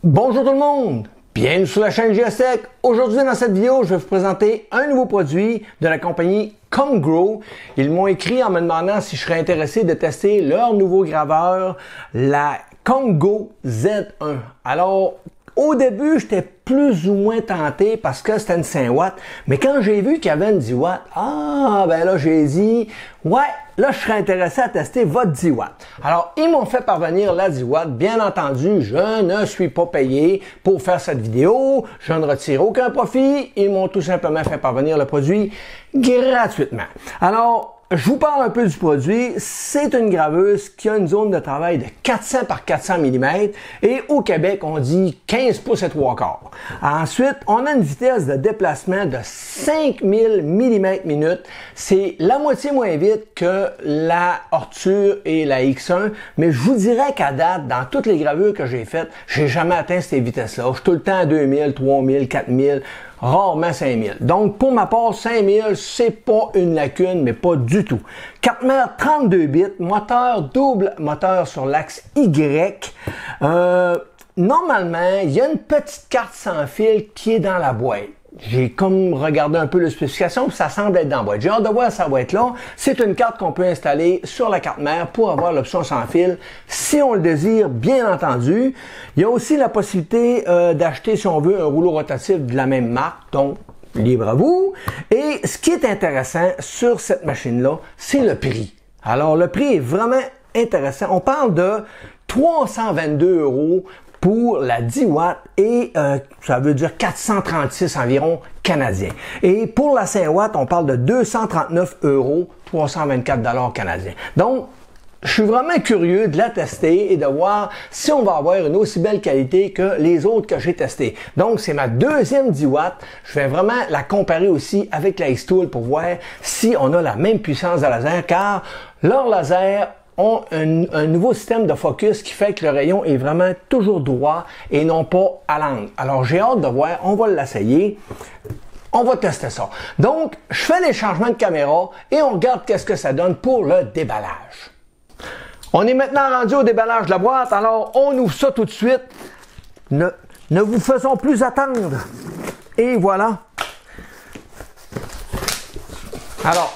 Bonjour tout le monde, bienvenue sur la chaîne GeoTech. Aujourd'hui dans cette vidéo, je vais vous présenter un nouveau produit de la compagnie ComGrow. Ils m'ont écrit en me demandant si je serais intéressé de tester leur nouveau graveur, la ComGo Z1. Alors, au début, j'étais plus ou moins tenté parce que c'était une 5 watts, mais quand j'ai vu qu'il y avait une 10 watts, ben là j'ai dit, ouais, là je serais intéressé à tester votre 10 watts. Alors, ils m'ont fait parvenir la 10 watts. Bien entendu, je ne suis pas payé pour faire cette vidéo, je ne retire aucun profit. Ils m'ont tout simplement fait parvenir le produit gratuitement. Alors, je vous parle un peu du produit. C'est une graveuse qui a une zone de travail de 400 par 400 mm et au Québec, on dit 15 pouces et 3/4. Ensuite, on a une vitesse de déplacement de 5000 mm/minute. C'est la moitié moins vite que la Ortur et la X1, mais je vous dirais qu'à date, dans toutes les gravures que j'ai faites, j'ai jamais atteint ces vitesses-là. Je suis tout le temps à 2000, 3000, 4000. Rarement 5000. Donc, pour ma part, 5000, c'est pas une lacune, mais pas du tout. Carte mère 32 bits, moteur double moteur sur l'axe Y. Normalement, il y a une petite carte sans fil qui est dans la boîte. J'ai comme regardé un peu les spécifications, puis ça semble être dans la boîte. J'ai hâte de voir ça va être là. C'est une carte qu'on peut installer sur la carte mère pour avoir l'option sans fil, si on le désire, bien entendu. Il y a aussi la possibilité d'acheter, si on veut, un rouleau rotatif de la même marque, donc libre à vous. Et ce qui est intéressant sur cette machine-là, c'est le prix. Alors, le prix est vraiment intéressant. On parle de 322 € pour la 10 watts et ça veut dire 436 environ canadiens. Et pour la 5 watts, on parle de 239 €, 324 $ canadiens. Donc, je suis vraiment curieux de la tester et de voir si on va avoir une aussi belle qualité que les autres que j'ai testées. Donc, c'est ma deuxième 10 watts. Je vais vraiment la comparer aussi avec la X-Tool pour voir si on a la même puissance de laser, car leur laser ont un nouveau système de focus qui fait que le rayon est vraiment toujours droit et non pas à l'angle. Alors, j'ai hâte de voir, on va l'essayer. On va tester ça. Donc, je fais les changements de caméra et on regarde qu'est-ce que ça donne pour le déballage. On est maintenant rendu au déballage de la boîte, alors on ouvre ça tout de suite. Ne vous faisons plus attendre. Et voilà. Alors,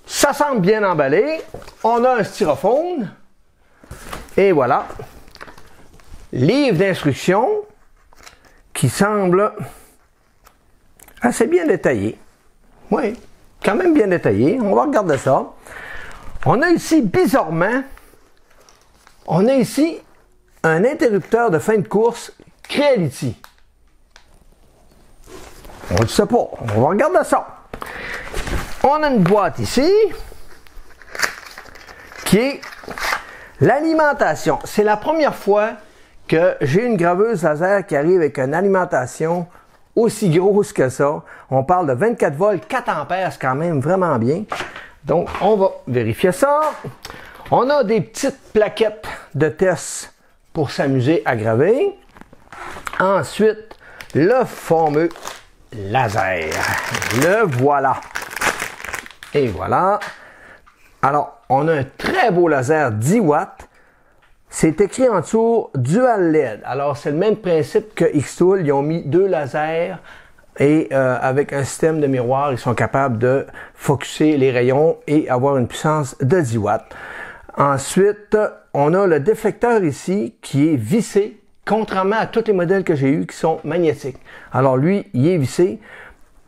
ça semble bien emballé. On a un styrofoam. Et voilà. Livre d'instructions qui semble assez bien détaillé. Oui, quand même bien détaillé. On va regarder ça. On a ici, bizarrement, on a ici un interrupteur de fin de course Creality. On ne sait pas. On va regarder ça. On a une boîte ici qui est l'alimentation. C'est la première fois que j'ai une graveuse laser qui arrive avec une alimentation aussi grosse que ça. On parle de 24 volts, 4 ampères, c'est quand même vraiment bien. Donc, on va vérifier ça. On a des petites plaquettes de test pour s'amuser à graver. Ensuite, le fameux laser. Le voilà. Et voilà. Alors, on a un très beau laser 10 watts. C'est écrit en dessous Dual LED. Alors, c'est le même principe que X-Tool. Ils ont mis deux lasers et avec un système de miroir, ils sont capables de focusser les rayons et avoir une puissance de 10 watts. Ensuite, on a le déflecteur ici qui est vissé, contrairement à tous les modèles que j'ai eus qui sont magnétiques. Alors lui, il est vissé.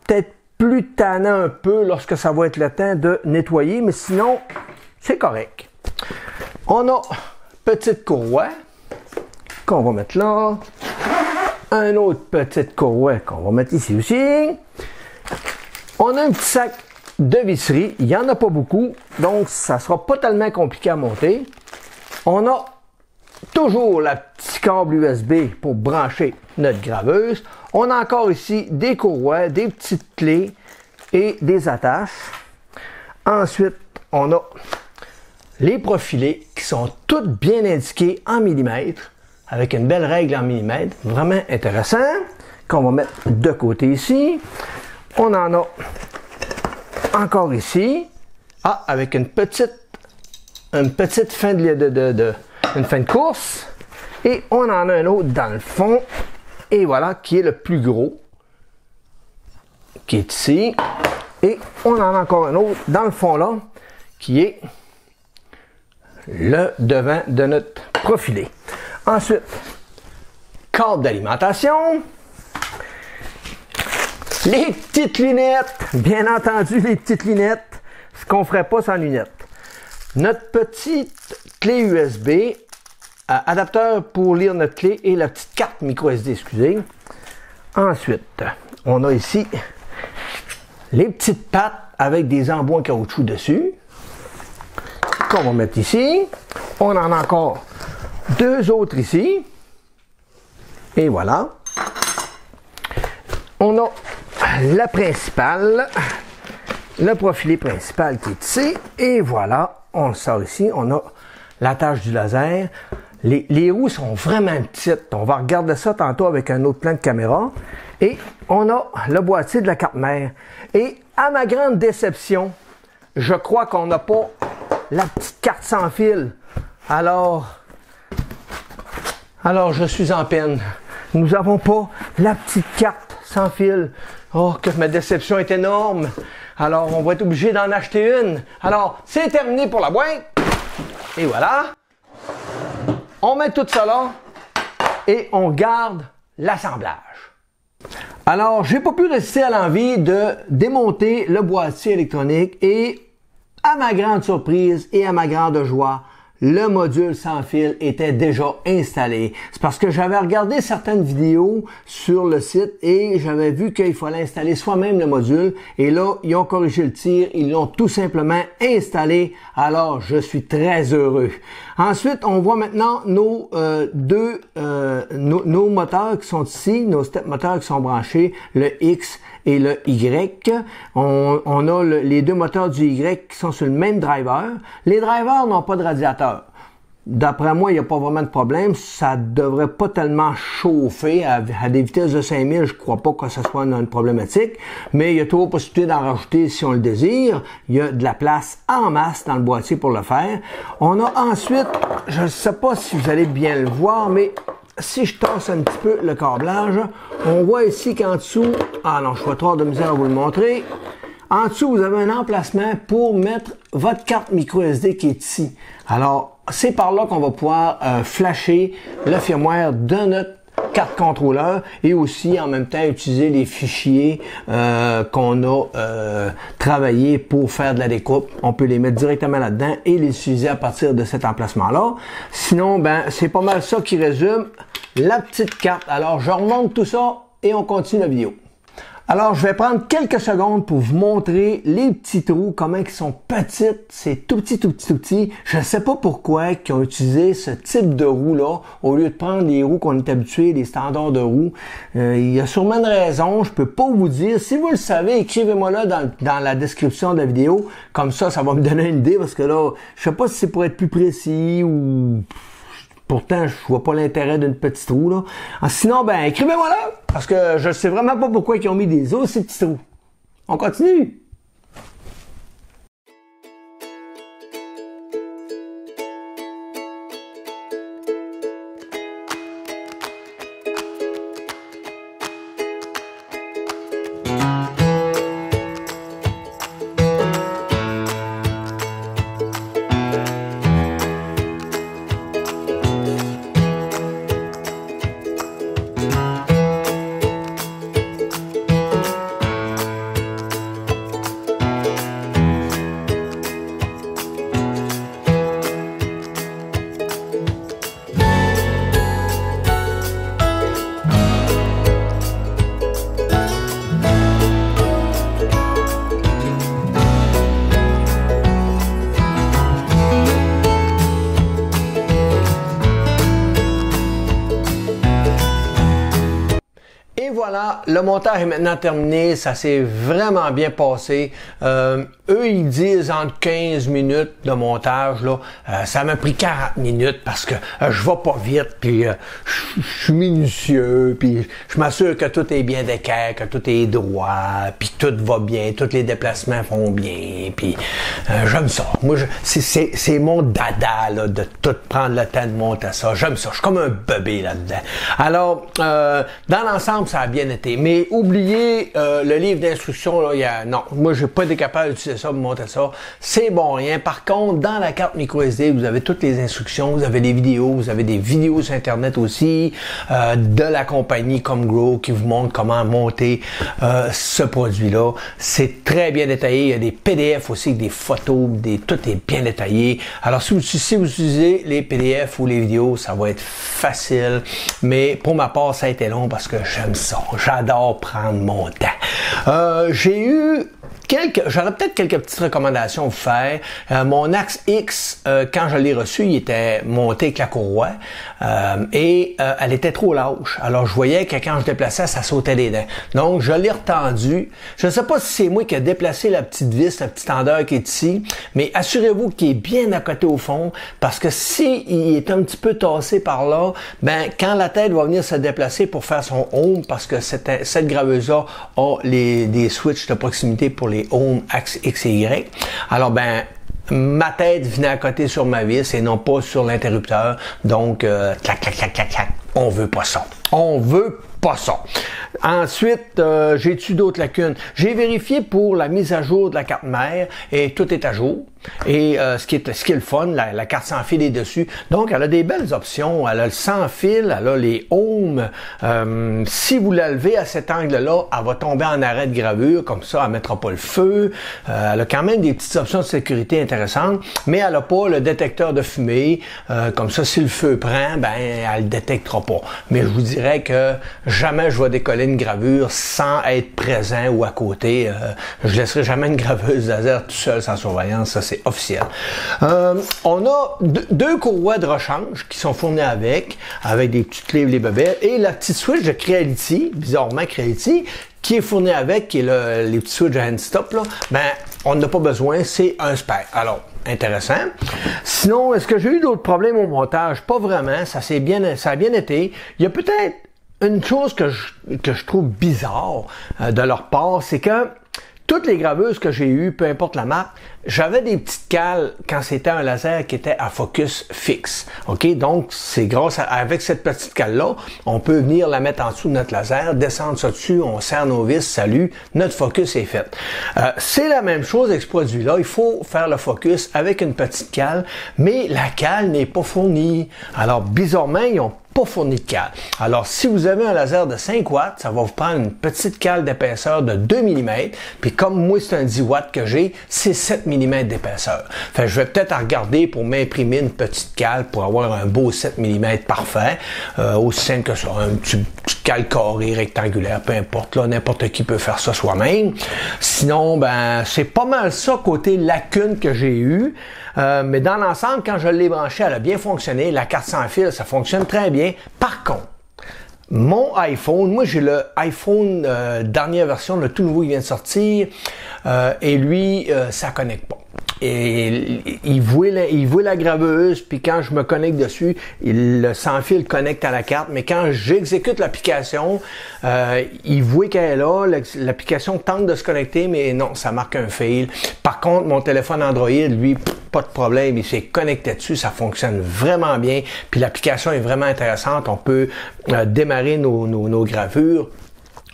Peut-être plus tannant un peu lorsque ça va être le temps de nettoyer, mais sinon, c'est correct. On a petite courroie qu'on va mettre là. Un autre petite courroie qu'on va mettre ici aussi. On a un petit sac de visserie. Il n'y en a pas beaucoup, donc ça sera pas tellement compliqué à monter. On a toujours la petite câble USB pour brancher notre graveuse. On a encore ici des courroies, des petites clés et des attaches. Ensuite, on a les profilés qui sont toutes bien indiquées en millimètres, avec une belle règle en millimètres. Vraiment intéressant, qu'on va mettre de côté ici. On en a encore ici, avec une petite fin de course. Et on en a un autre dans le fond. Et voilà, qui est le plus gros. Qui est ici. Et on en a encore un autre dans le fond là. Qui est le devant de notre profilé. Ensuite, câble d'alimentation. Les petites lunettes. Bien entendu, les petites lunettes. Ce qu'on ne ferait pas sans lunettes. Notre petite clé USB, adapteur pour lire notre clé et la petite carte micro SD, excusez. Ensuite, on a ici les petites pattes avec des embouts en caoutchouc dessus, qu'on va mettre ici. On en a encore deux autres ici. Et voilà. On a la principale, le profilé principal qui est ici. Et voilà. On le sort ici, on a l'attache du laser. Les roues sont vraiment petites. On va regarder ça tantôt avec un autre plan de caméra. Et on a le boîtier de la carte mère. Et à ma grande déception, je crois qu'on n'a pas la petite carte sans fil. Alors je suis en peine. Nous n'avons pas la petite carte sans fil. Oh, que ma déception est énorme. Alors, on va être obligé d'en acheter une. Alors, c'est terminé pour la boîte. Et voilà. On met tout ça là et on garde l'assemblage. Alors, j'ai pas pu résister à l'envie de démonter le boîtier électronique et, à ma grande surprise et à ma grande joie, le module sans fil était déjà installé. C'est parce que j'avais regardé certaines vidéos sur le site et j'avais vu qu'il fallait installer soi-même le module. Et là, ils ont corrigé le tir, ils l'ont tout simplement installé. Alors, je suis très heureux. Ensuite, on voit maintenant nos nos moteurs qui sont ici, nos step moteurs qui sont branchés, le X et le Y. On a les deux moteurs du Y qui sont sur le même driver. Les drivers n'ont pas de radiateur. D'après moi, il n'y a pas vraiment de problème. Ça devrait pas tellement chauffer à des vitesses de 5000. Je crois pas que ce soit une problématique. Mais il y a toujours possibilité d'en rajouter si on le désire. Il y a de la place en masse dans le boîtier pour le faire. On a ensuite, je ne sais pas si vous allez bien le voir, mais si je tasse un petit peu le câblage, on voit ici qu'en dessous, ah non, je vais trop de misère à vous le montrer. En dessous, vous avez un emplacement pour mettre votre carte micro SD qui est ici. Alors, c'est par là qu'on va pouvoir flasher le firmware de notre carte contrôleur et aussi en même temps utiliser les fichiers qu'on a travaillés pour faire de la découpe. On peut les mettre directement là-dedans et les utiliser à partir de cet emplacement-là. Sinon, ben c'est pas mal ça qui résume la petite carte. Alors, je remonte tout ça et on continue la vidéo. Alors, je vais prendre quelques secondes pour vous montrer les petits trous, comment ils sont petites. C'est tout petit, tout petit, tout petit. Je ne sais pas pourquoi ils ont utilisé ce type de roue-là au lieu de prendre les roues qu'on est habitué, les standards de roues. Il y a sûrement une raison, je peux pas vous dire. Si vous le savez, écrivez-moi là dans la description de la vidéo. Comme ça, ça va me donner une idée parce que là, je sais pas si c'est pour être plus précis ou... Pourtant, je vois pas l'intérêt d'une petite roue, là. Sinon, ben, écrivez-moi là, parce que je sais vraiment pas pourquoi ils ont mis des aussi petits trous. On continue. Voilà, le montage est maintenant terminé. Ça s'est vraiment bien passé. Eux, ils disent entre 15 minutes de montage. Là, ça m'a pris 40 minutes parce que je vais pas vite, puis je suis minutieux, puis je m'assure que tout est bien d'équerre, que tout est droit, puis tout va bien, tous les déplacements vont bien, puis j'aime ça. Moi, c'est mon dada là, de tout prendre le temps de monter ça. J'aime ça. Je suis comme un bébé là-dedans. Alors, dans l'ensemble, ça a bien été. Mais oubliez le livre d'instructions, là, non, moi, j'ai pas été capable d'utiliser ça pour monter ça. C'est bon rien. Par contre, dans la carte micro SD, vous avez toutes les instructions, vous avez des vidéos, vous avez des vidéos sur Internet aussi, de la compagnie ComGrow qui vous montre comment monter ce produit-là. C'est très bien détaillé. Il y a des PDF aussi avec des photos, tout est bien détaillé. Alors, si vous utilisez les PDF ou les vidéos, ça va être facile. Mais pour ma part, ça a été long parce que j'aime ça. J'adore prendre mon temps. J'aurais peut-être quelques petites recommandations à vous faire. Mon Axe X, quand je l'ai reçu, il était monté avec la courroie et elle était trop lâche. Alors, je voyais que quand je déplaçais, ça sautait des dents. Donc, je l'ai retendu. Je ne sais pas si c'est moi qui ai déplacé la petite vis, la petite tendeur qui est ici, mais assurez-vous qu'il est bien à côté au fond parce que si il est un petit peu tassé par là, ben quand la tête va venir se déplacer pour faire son home, parce que cette graveuse-là a des switches de proximité pour les home Axe X et Y. Alors, ben, ma tête venait à côté sur ma vis et non pas sur l'interrupteur. Donc, clac, clac, clac, clac, clac. On veut pas ça. On veut pas ça. Ensuite, j'ai-tu d'autres lacunes? J'ai vérifié pour la mise à jour de la carte mère et tout est à jour. Et ce qui est le fun, la carte sans fil est dessus. Donc, elle a des belles options. Elle a le sans fil, elle a les ohms. Si vous la levez à cet angle-là, elle va tomber en arrêt de gravure. Comme ça, elle ne mettra pas le feu. Elle a quand même des petites options de sécurité intéressantes, mais elle n'a pas le détecteur de fumée. Comme ça, si le feu prend, ben, elle ne le détectera pas. Mais je vous dirais que jamais je vais décoller une gravure sans être présent ou à côté. Je laisserai jamais une graveuse laser tout seul sans surveillance. Ça, c'est officiel. On a deux courroies de rechange qui sont fournies avec des petites clés, les bebelles, et la petite switch de Creality, bizarrement Creality, qui est fournie avec, qui est les petits switches de hand stop, là, ben, on n'a pas besoin, c'est un spare. Alors, intéressant. Sinon, est-ce que j'ai eu d'autres problèmes au montage? Pas vraiment, ça a bien été. Il y a peut-être une chose que je trouve bizarre de leur part, c'est que toutes les graveuses que j'ai eues, peu importe la marque, j'avais des petites cales quand c'était un laser qui était à focus fixe. OK? Donc, c'est avec cette petite cale-là, on peut venir la mettre en dessous de notre laser, descendre ça dessus, on serre nos vis, salut, notre focus est fait. C'est la même chose avec ce produit-là. Il faut faire le focus avec une petite cale, mais la cale n'est pas fournie. Alors, bizarrement, ils ont pas fourni de cale. Alors, si vous avez un laser de 5 watts, ça va vous prendre une petite cale d'épaisseur de 2 mm. Puis comme moi, c'est un 10 watts que j'ai, c'est 7 mm d'épaisseur. Fait que je vais peut-être regarder pour m'imprimer une petite cale pour avoir un beau 7 mm parfait. Aussi simple que ça. Une petite cale carrée, rectangulaire, peu importe. Là, n'importe qui peut faire ça soi-même. Sinon, ben, c'est pas mal ça côté lacune que j'ai eu. Mais dans l'ensemble, quand je l'ai branché, elle a bien fonctionné. La carte sans fil, ça fonctionne très bien. Par contre, mon iPhone, moi j'ai le iPhone dernière version, le tout nouveau qui vient de sortir, et lui, ça connecte pas. Et il voit la graveuse, puis quand je me connecte dessus, le sans-fil connecte à la carte, mais quand j'exécute l'application, il voit qu'elle est là, l'application tente de se connecter, mais non, ça marque un fail. Par contre, mon téléphone Android, lui, pas de problème, il s'est connecté dessus, ça fonctionne vraiment bien, puis l'application est vraiment intéressante, on peut démarrer nos gravures.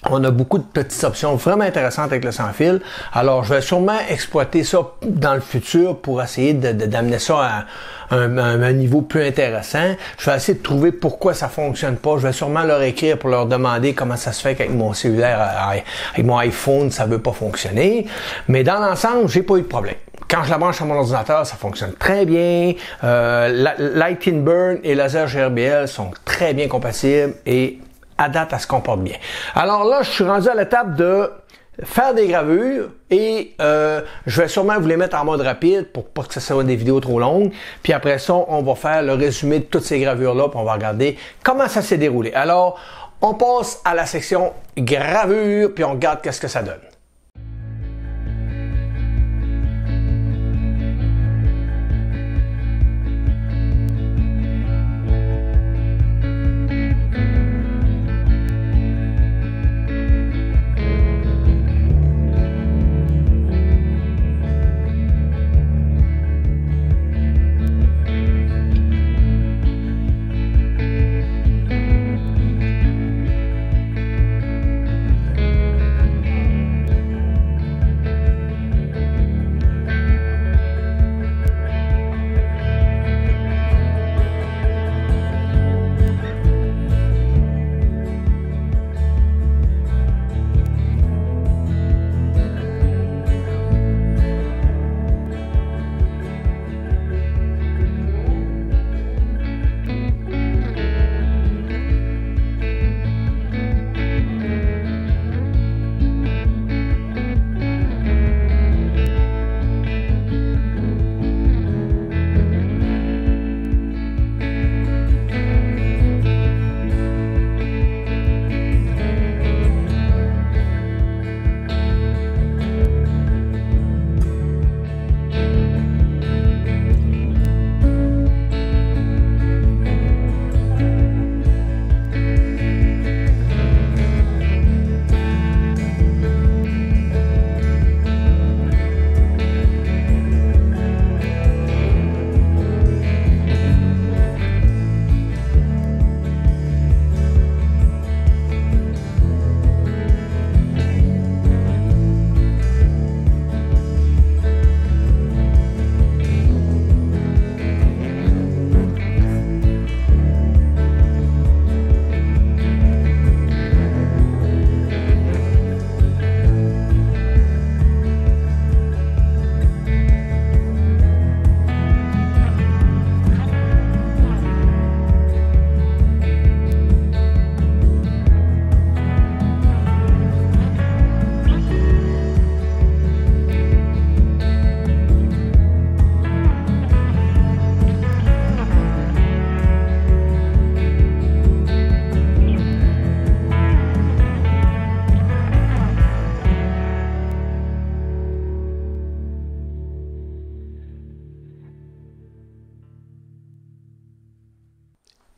On a beaucoup de petites options vraiment intéressantes avec le sans-fil. Alors, je vais sûrement exploiter ça dans le futur pour essayer d'amener ça à un niveau plus intéressant. Je vais essayer de trouver pourquoi ça fonctionne pas. Je vais sûrement leur écrire pour leur demander comment ça se fait qu'avec mon cellulaire, avec mon iPhone, ça veut pas fonctionner. Mais dans l'ensemble, j'ai pas eu de problème. Quand je la branche sur mon ordinateur, ça fonctionne très bien. Light and Burn et Laser GRBL sont très bien compatibles et à date, elle se comporte bien. Alors là, je suis rendu à l'étape de faire des gravures et je vais sûrement vous les mettre en mode rapide pour pas que ça soit des vidéos trop longues. Puis après ça, on va faire le résumé de toutes ces gravures-là puis on va regarder comment ça s'est déroulé. Alors, On passe à la section gravure, puis on regarde qu'est-ce que ça donne.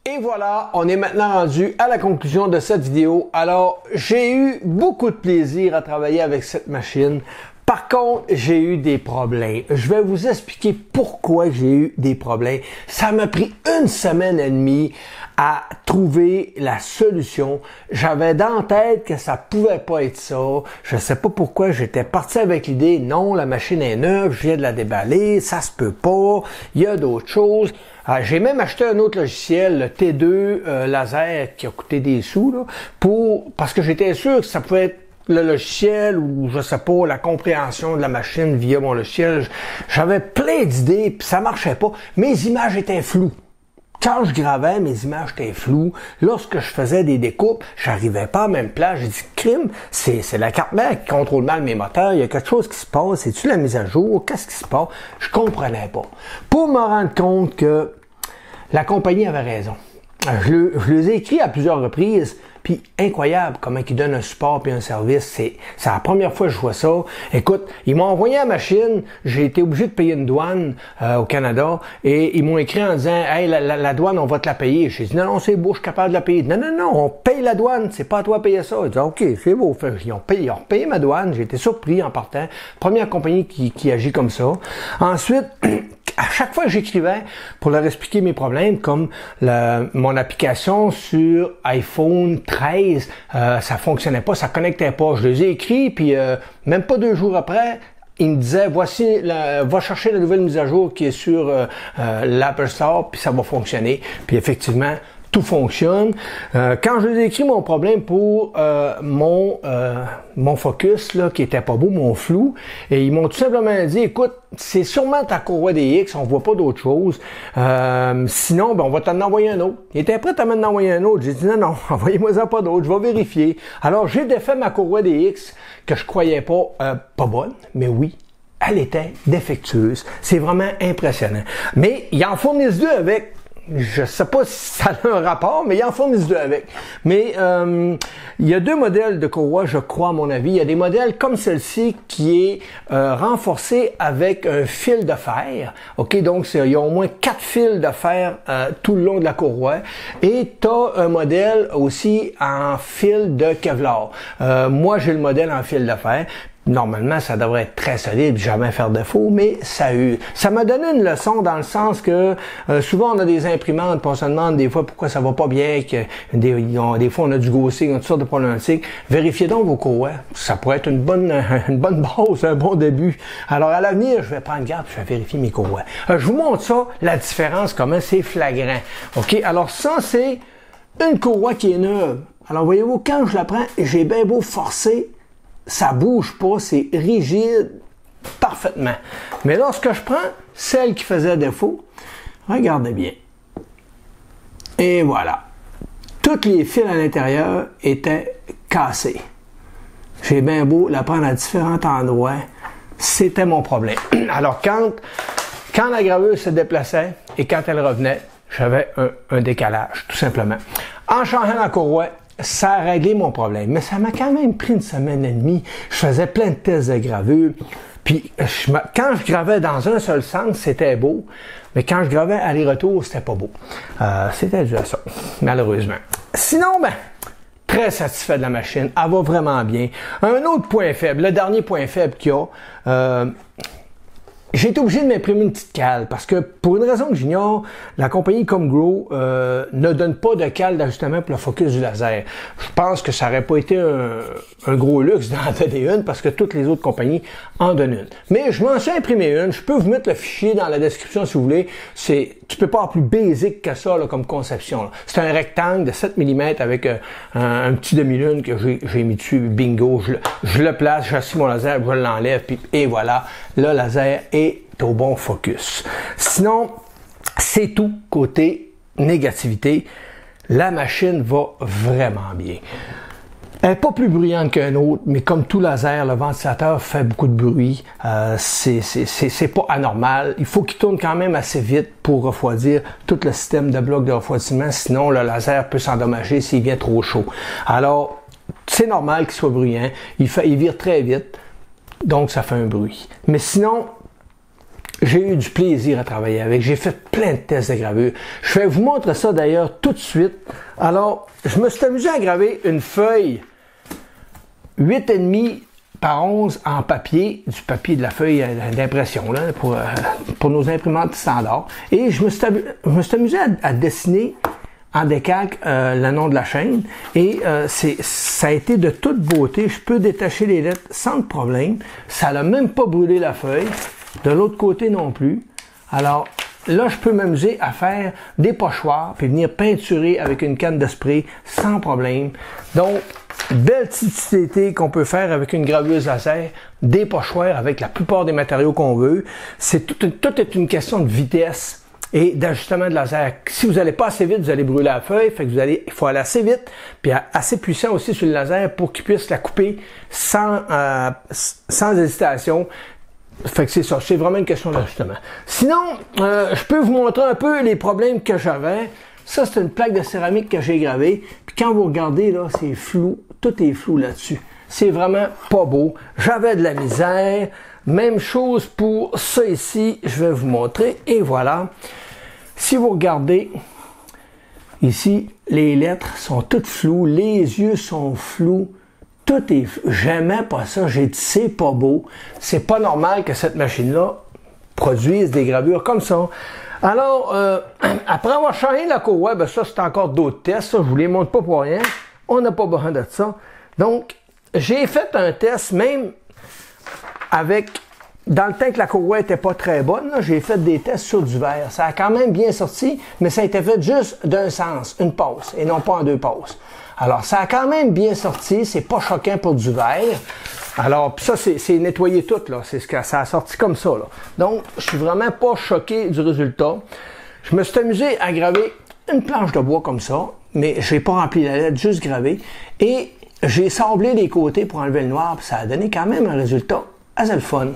Et voilà, on est maintenant rendu à la conclusion de cette vidéo. Alors, j'ai eu beaucoup de plaisir à travailler avec cette machine. Par contre, j'ai eu des problèmes. Je vais vous expliquer pourquoi j'ai eu des problèmes. Ça m'a pris 1 semaine et demie à trouver la solution. J'avais dans la tête que ça pouvait pas être ça. Je sais pas pourquoi j'étais parti avec l'idée, non, la machine est neuve, je viens de la déballer, ça se peut pas, il y a d'autres choses. J'ai même acheté un autre logiciel, le T2 laser, qui a coûté des sous, là, parce que j'étais sûr que ça pouvait être le logiciel ou je sais pas, la compréhension de la machine via mon logiciel. J'avais plein d'idées, puis ça marchait pas. Mes images étaient floues. Quand je gravais, mes images étaient floues. Lorsque je faisais des découpes, j'arrivais pas à la même place. J'ai dit, crime, c'est la carte mère qui contrôle mal mes moteurs. Il y a quelque chose qui se passe. C'est-tu la mise à jour? Qu'est-ce qui se passe? Je comprenais pas. Pour me rendre compte que la compagnie avait raison. Je les ai écrits à plusieurs reprises, puis incroyable comment ils donnent un support puis un service. C'est la première fois que je vois ça. Écoute, ils m'ont envoyé la machine, j'ai été obligé de payer une douane au Canada, et ils m'ont écrit en disant, hey, la douane, on va te la payer. J'ai dit, non, c'est beau, je suis capable de la payer. Non, on paye la douane, c'est pas à toi de payer ça. Ils disent, ok, c'est beau. Ils ont payé ma douane, j'ai été surpris en partant. Première compagnie qui agit comme ça. Ensuite, à chaque fois que j'écrivais pour leur expliquer mes problèmes, comme mon application sur iPhone 13, ça fonctionnait pas, ça connectait pas. Je les ai écrits, puis même pas 2 jours après, ils me disaient, voici, va chercher la nouvelle mise à jour qui est sur l'Apple Store, puis ça va fonctionner. Puis effectivement, tout fonctionne. Quand je les ai écrit mon problème pour mon focus là, qui était pas beau, mon flou, et ils m'ont tout simplement dit, écoute, c'est sûrement ta courroie DX, on voit pas d'autre chose. Sinon, ben, on va t'en envoyer un autre. Ils étaient prêts à m'en envoyer un autre. J'ai dit non, envoyez-moi ça pas d'autre, je vais vérifier. Alors, j'ai défait ma courroie DX que je croyais pas bonne, mais oui, elle était défectueuse. C'est vraiment impressionnant. Mais ils en fournissent 2 avec. Je sais pas si ça a un rapport, mais ils en fournissent deux avec. Mais il y a deux modèles de courroie, je crois, à mon avis. Il y a des modèles comme celle-ci qui est renforcée avec un fil de fer. OK, donc il y a au moins 4 fils de fer tout le long de la courroie. Et tu as un modèle aussi en fil de Kevlar. Moi, j'ai le modèle en fil de fer. Normalement, ça devrait être très solide, jamais faire défaut, mais ça m'a donné une leçon dans le sens que souvent on a des imprimantes, puis on se demande des fois pourquoi ça va pas bien, que des fois on a du ghosting, on a toutes sortes de problématiques. Vérifiez donc vos courroies. Ça pourrait être une bonne base, un bon début. Alors à l'avenir, je vais prendre garde, je vais vérifier mes courroies. Je vous montre ça, la différence, comment c'est flagrant. OK? Alors ça, c'est une courroie qui est neuve. Alors voyez-vous, quand je la prends, j'ai bien beau forcer, ça bouge pas, c'est rigide parfaitement. Mais lorsque je prends celle qui faisait défaut, regardez bien. Et voilà. Tous les fils à l'intérieur étaient cassés. J'ai bien beau la prendre à différents endroits. C'était mon problème. Alors quand la graveuse se déplaçait et quand elle revenait, j'avais un décalage, tout simplement. En changeant la courroie, ça a réglé mon problème, mais ça m'a quand même pris une semaine et demie. Je faisais plein de tests de gravure, puis quand je gravais dans un seul sens, c'était beau, mais quand je gravais aller-retour, c'était pas beau. C'était déjà ça, malheureusement. Sinon, très satisfait de la machine, elle va vraiment bien. Un autre point faible, le dernier point faible qu'il y a, j'ai été obligé de m'imprimer une petite cale parce que pour une raison que j'ignore, la compagnie Comgrow ne donne pas de cale d'ajustement pour le focus du laser. Je pense que ça n'aurait pas été un gros luxe d'en donner une parce que toutes les autres compagnies en donnent une. Mais je m'en suis imprimé une. Je peux vous mettre le fichier dans la description si vous voulez. Tu peux pas avoir plus basique que ça là, comme conception. C'est un rectangle de 7 mm avec un petit demi-lune que j'ai mis dessus. Bingo, je le place, j'assis mon laser, je l'enlève et voilà, le laser est au bon focus. Sinon, c'est tout côté négativité. La machine va vraiment bien. Elle n'est pas plus bruyante qu'un autre, mais comme tout laser, le ventilateur fait beaucoup de bruit. C'est pas anormal. Il faut qu'il tourne quand même assez vite pour refroidir tout le système de blocs de refroidissement. Sinon, le laser peut s'endommager s'il vient trop chaud. Alors, c'est normal qu'il soit bruyant. Il vire très vite, donc ça fait un bruit. Mais sinon, j'ai eu du plaisir à travailler avec. J'ai fait plein de tests de gravure. Je vais vous montrer ça d'ailleurs tout de suite. Alors, je me suis amusé à graver une feuille 8,5 par 11 en papier, du papier de la feuille d'impression là, pour nos imprimantes standards. Et je me suis amusé à dessiner en décalque le nom de la chaîne. Et ça a été de toute beauté. Je peux détacher les lettres sans problème. Ça n'a même pas brûlé la feuille. De l'autre côté non plus. Alors, là, je peux m'amuser à faire des pochoirs puis venir peinturer avec une canne de spray sans problème. Donc, belle petite utilité qu'on peut faire avec une graveuse laser, des pochoirs avec la plupart des matériaux qu'on veut. Tout est une question de vitesse et d'ajustement de laser. Si vous n'allez pas assez vite, vous allez brûler la feuille. Fait que il faut aller assez vite puis assez puissant aussi sur le laser pour qu'il puisse la couper sans hésitation. Fait que c'est ça, c'est vraiment une question d'ajustement. Sinon, je peux vous montrer un peu les problèmes que j'avais. Ça, c'est une plaque de céramique que j'ai gravée. Puis quand vous regardez, là, c'est flou. Tout est flou là-dessus. C'est vraiment pas beau. J'avais de la misère. Même chose pour ça ici. Je vais vous montrer. Et voilà. Si vous regardez, ici, les lettres sont toutes floues. Les yeux sont flous. Tout est... J'aimais pas ça. J'ai dit, c'est pas beau. C'est pas normal que cette machine-là produise des gravures comme ça. Alors, après avoir changé la courroie, ben ça, c'est encore d'autres tests. Ça, je vous les montre pas pour rien. On n'a pas besoin de ça. Donc, j'ai fait un test, même avec... Dans le temps que la courroie était pas très bonne, j'ai fait des tests sur du verre. Ça a quand même bien sorti, mais ça a été fait juste d'un sens, une passe, et non pas en deux passes. Alors, ça a quand même bien sorti, c'est pas choquant pour du verre. Alors, ça, c'est nettoyé tout, là. C'est ce que ça a sorti comme ça, là. Donc, je suis vraiment pas choqué du résultat. Je me suis amusé à graver une planche de bois comme ça, mais j'ai pas rempli la lettre, juste gravé. Et j'ai sablé les côtés pour enlever le noir, puis ça a donné quand même un résultat assez le fun.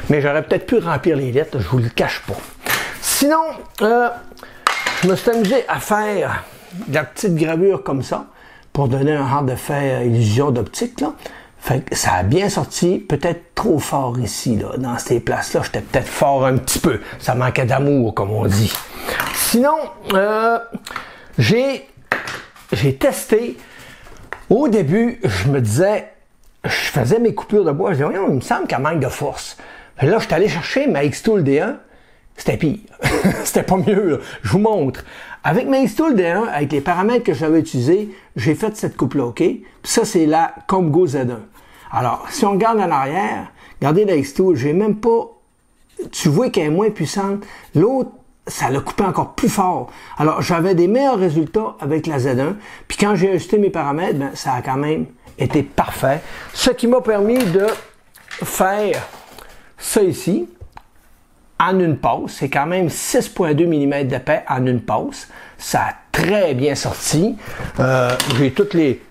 Mais j'aurais peut-être pu remplir les lettres, je vous le cache pas. Sinon, je je me suis amusé à faire de la petite gravure comme ça pour donner un genre d'effet illusion d'optique, là. Fait que ça a bien sorti, peut-être trop fort ici, là, dans ces places-là. J'étais peut-être fort un petit peu. Ça manquait d'amour, comme on dit. Sinon, j'ai testé. Au début, je me disais, je faisais mes coupures de bois, je disais, il me semble qu'elle manque de force. Là, je suis allé chercher ma X-Tool D1, c'était pire. C'était pas mieux, là. Je vous montre. Avec ma X-Tool D1, avec les paramètres que j'avais utilisés, j'ai fait cette coupe-là, OK? Puis ça, c'est la Comgo Z1. Alors, si on regarde en arrière, regardez la X-Tool, j'ai même pas... Tu vois qu'elle est moins puissante. L'autre, ça l'a coupé encore plus fort. Alors, j'avais des meilleurs résultats avec la Z1. Puis quand j'ai ajusté mes paramètres, ben, ça a quand même été parfait. Ce qui m'a permis de faire ça ici en une passe. C'est quand même 6,2 mm d'épais en une passe. Ça a très bien sorti. J'ai toutes les...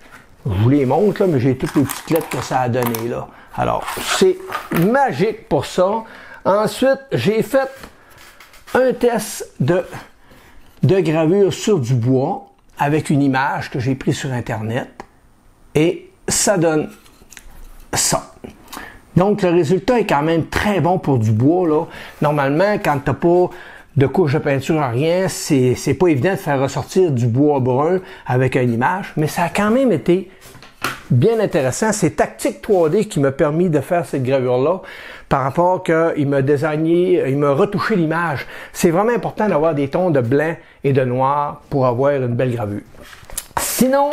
Je vous les montre, là, mais j'ai toutes les petites lettres que ça a donné là. Alors, c'est magique pour ça. Ensuite, j'ai fait un test de gravure sur du bois avec une image que j'ai prise sur Internet. Et ça donne ça. Donc, le résultat est quand même très bon pour du bois, là. Normalement, quand tu n'as pas de couche de peinture en rien, c'est pas évident de faire ressortir du bois brun avec une image, mais ça a quand même été bien intéressant. C'est Tactique 3D qui m'a permis de faire cette gravure-là par rapport qu'il m'a désigné, il m'a retouché l'image. C'est vraiment important d'avoir des tons de blanc et de noir pour avoir une belle gravure. Sinon,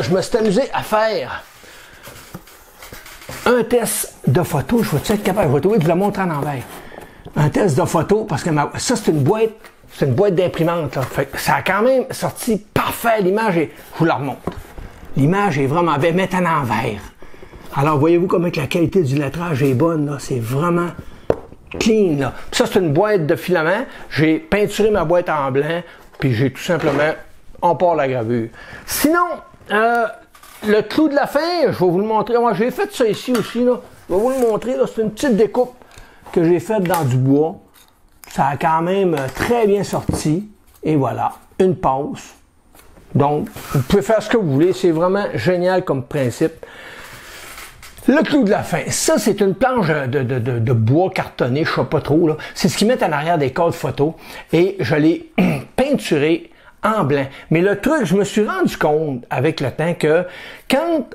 je me suis amusé à faire un test de photo. Je vais être capable de photo et de vous la montrer en envers. Un test de photo, parce que ça, c'est une boîte d'imprimante. Ça a quand même sorti parfait. L'image, je vous la remonte. L'image est vraiment belle, mettre en envers. Alors, voyez-vous comment la qualité du lettrage est bonne, là. C'est vraiment clean, là. Ça, c'est une boîte de filament. J'ai peinturé ma boîte en blanc, puis j'ai tout simplement, on part la gravure. Sinon, le clou de la fin, je vais vous le montrer. Moi, j'ai fait ça ici aussi, là. Je vais vous le montrer, là. C'est une petite découpe que j'ai faite dans du bois. Ça a quand même très bien sorti. Et voilà, une passe. Donc, vous pouvez faire ce que vous voulez. C'est vraiment génial comme principe. Le clou de la fin. Ça, c'est une planche de bois cartonné, je ne sais pas trop, là. C'est ce qu'ils mettent en arrière des cadres photo. Et je l'ai peinturé en blanc. Mais le truc, je me suis rendu compte avec le temps que quand...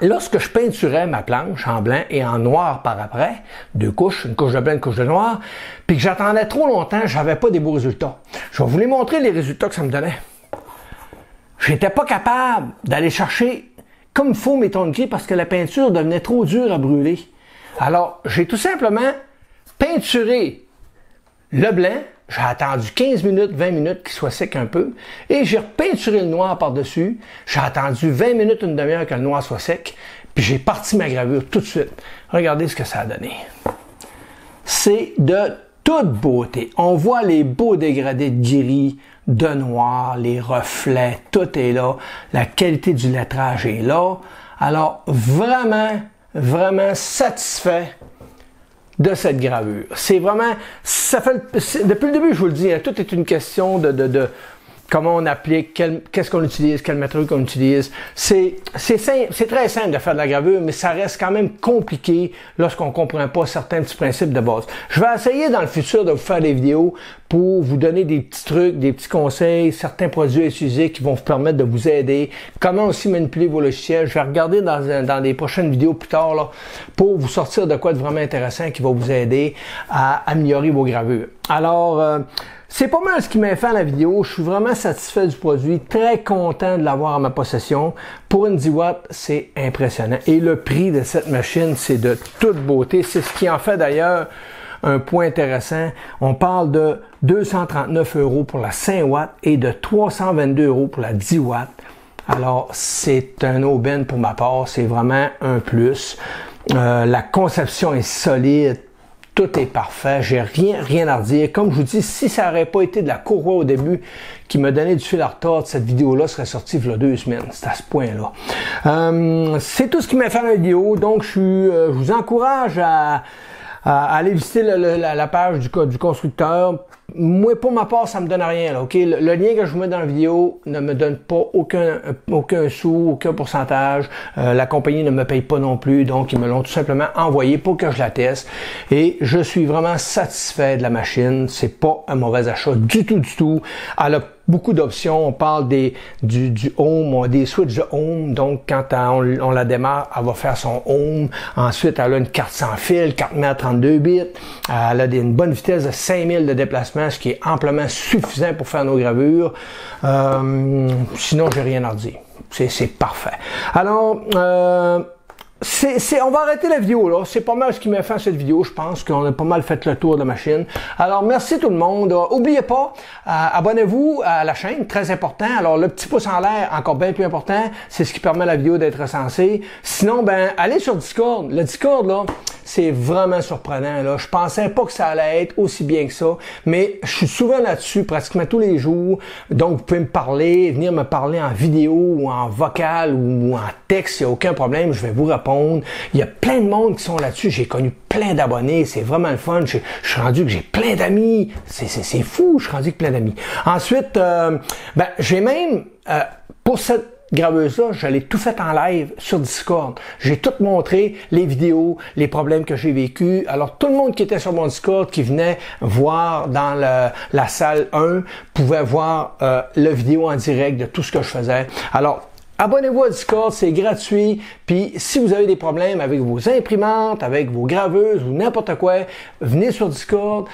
lorsque je peinturais ma planche en blanc et en noir par après, deux couches, une couche de blanc, une couche de noir, puis que j'attendais trop longtemps, j'avais pas des beaux résultats. Je vais vous les montrer les résultats que ça me donnait. J'étais pas capable d'aller chercher comme il faut mes tons de gris parce que la peinture devenait trop dure à brûler. Alors, j'ai tout simplement peinturé le blanc. J'ai attendu 15 minutes, 20 minutes qu'il soit sec un peu. Et j'ai repeinturé le noir par-dessus. J'ai attendu 20 minutes, une demi-heure que le noir soit sec. Puis j'ai parti ma gravure tout de suite. Regardez ce que ça a donné. C'est de toute beauté. On voit les beaux dégradés de gris, de noir, les reflets, tout est là. La qualité du lettrage est là. Alors, vraiment, vraiment satisfait de cette gravure. C'est vraiment, ça fait, depuis le début, je vous le dis, hein, tout est une question de comment on applique, qu'est-ce qu'on utilise, quel matériau qu'on utilise. C'est très simple de faire de la gravure, mais ça reste quand même compliqué lorsqu'on ne comprend pas certains petits principes de base. Je vais essayer dans le futur de vous faire des vidéos pour vous donner des petits trucs, des petits conseils, certains produits à utiliser qui vont vous permettre de vous aider, comment aussi manipuler vos logiciels. Je vais regarder dans des prochaines vidéos plus tard là, pour vous sortir de quoi de vraiment intéressant qui va vous aider à améliorer vos gravures. Alors, c'est pas mal ce qui m'a fait à la vidéo. Je suis vraiment satisfait du produit, très content de l'avoir en ma possession. Pour une 10 watts, c'est impressionnant. Et le prix de cette machine, c'est de toute beauté. C'est ce qui en fait d'ailleurs un point intéressant. On parle de 239 € pour la 5 watts et de 322 € pour la 10 watts. Alors, c'est un aubaine pour ma part. C'est vraiment un plus. La conception est solide. Tout est parfait, j'ai rien à redire. Comme je vous dis, si ça n'aurait pas été de la courroie au début qui m'a donné du fil à retordre, cette vidéo-là serait sortie il y a 2 semaines. C'est à ce point-là. C'est tout ce qui m'a fait la vidéo. Donc, je vous encourage à aller visiter la page du constructeur moi, pour ma part, ça me donne rien, là, OK? Le lien que je vous mets dans la vidéo ne me donne pas aucun sou, aucun pourcentage. La compagnie ne me paye pas non plus, donc ils me l'ont tout simplement envoyé pour que je la teste. Et je suis vraiment satisfait de la machine. C'est pas un mauvais achat du tout. Elle a beaucoup d'options. On parle du home, des switches de home. Donc, quand on la démarre, elle va faire son home. Ensuite, elle a une carte sans fil, 4 mètres 32 bits. Elle a une bonne vitesse de 5000 de déplacement, ce qui est amplement suffisant pour faire nos gravures. Sinon, j'ai rien à redire. C'est parfait. Alors, on va arrêter la vidéo là. C'est pas mal ce qui m'a fait cette vidéo. Je pense qu'on a pas mal fait le tour de la machine. Alors, merci tout le monde. Oubliez pas, abonnez-vous à la chaîne, très important. Alors, le petit pouce en l'air, encore bien plus important. C'est ce qui permet à la vidéo d'être recensée. Sinon, ben, allez sur Discord. Le Discord, là, c'est vraiment surprenant, là. Je pensais pas que ça allait être aussi bien que ça. Mais je suis souvent là-dessus, pratiquement tous les jours. Donc, vous pouvez me parler, venir me parler en vidéo ou en vocal ou en texte. Il n'y a aucun problème. Je vais vous répondre. Il y a plein de monde qui sont là-dessus. J'ai connu plein d'abonnés. C'est vraiment le fun. Je suis rendu que j'ai plein d'amis. C'est fou. Je suis rendu que plein d'amis. Ensuite, j'ai même, pour cette graveuse-là, je l'ai tout fait en live sur Discord. J'ai tout montré, les vidéos, les problèmes que j'ai vécus. Alors, tout le monde qui était sur mon Discord, qui venait voir dans la salle 1, pouvait voir la vidéo en direct de tout ce que je faisais. Alors, abonnez-vous à Discord, c'est gratuit. Puis si vous avez des problèmes avec vos imprimantes, avec vos graveuses ou n'importe quoi, venez sur Discord.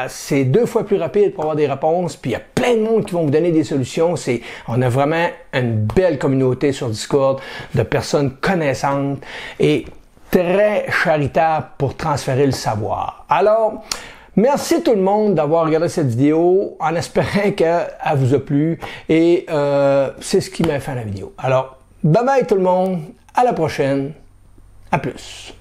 C'est 2 fois plus rapide pour avoir des réponses. Puis il y a plein de monde qui vont vous donner des solutions. On a vraiment une belle communauté sur Discord de personnes connaissantes et très charitables pour transférer le savoir. Alors, merci tout le monde d'avoir regardé cette vidéo en espérant qu'elle vous a plu et c'est ce qui m'a fait la vidéo. Alors, bye bye tout le monde, à la prochaine, à plus.